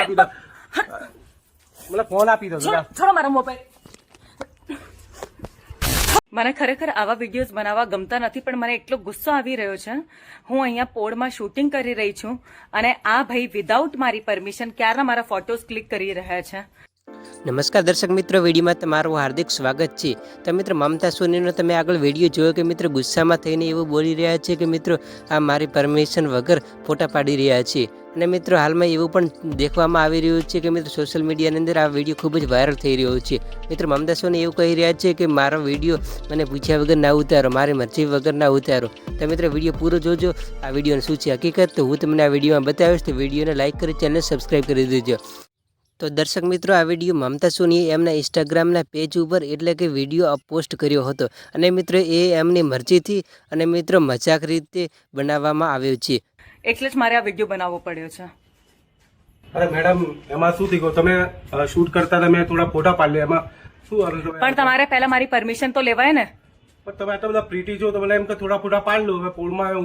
આપી દો, મને ફોન આપી દો. છોડો મારો મોબાઈલ. મને ખરેખર આવા વિડીયોઝ બનાવવા ગમતા નથી, પણ મને એટલો ગુસ્સો આવી રહ્યો છે. હું અહીંયા પોળમાં શૂટિંગ કરી રહી છું અને આ ભાઈ વિધાઉટ મારી પરમિશન ક્યારના મારા ફોટોઝ ક્લિક કરી રહ્યા છે. નમસ્કાર દર્શક મિત્રો, વિડીયોમાં તમારું હાર્દિક સ્વાગત છે. તો મિત્રો, મમતા સોનીનો તમે આગળ વિડીયો જોયો કે મિત્રો ગુસ્સામાં થઈને એવું બોલી રહ્યા છે કે મિત્રો આ મારી પરમિશન વગર ફોટા પાડી રહ્યા છે. અને મિત્રો હાલમાં એવું પણ દેખવામાં આવી રહ્યું છે કે મિત્રો સોશિયલ મીડિયાની અંદર આ વિડીયો ખૂબ જ વાયરલ થઈ રહ્યો છે. મિત્રો મમતા સોની એવું કહી રહ્યા છે કે મારો વિડીયો મને પૂછ્યા વગર ના ઉતારો, મારી મરજી વગર ના ઉતારો. તો મિત્રો વિડીયો પૂરો જોજો. આ વિડીયોને શું છે હકીકત તો હું તમને આ વિડીયોમાં બતાવીશ. તો વિડીયોને લાઇક કરી ચેનલ સબસ્ક્રાઈબ કરી દેજો. તો દર્શક મિત્રો, આ વિડીયો મમતા સોનીએ એમના ઇન્સ્ટાગ્રામના પેજ ઉપર એટલે કે વિડીયો પોસ્ટ કર્યો હતો. અને મિત્રો એ એમની મરજીથી અને મિત્રો મજાક રીતે બનાવવામાં આવ્યો છે, એટલે જ મારે આ વિડીયો બનાવવો પડ્યો છે. અરે મેડમ, એમાં શું થઈ ગયું? તમે શૂટ કરતા હતા, મેં થોડા ફોટા પાડી એમાં શું? પણ તમારે પહેલા મારી પરમિશન તો લેવાય ને. પણ તમે આટલા બધા પ્રીટી છો તો મને એમ કે થોડા ફોટા પાડી લો. હવે પોળમાં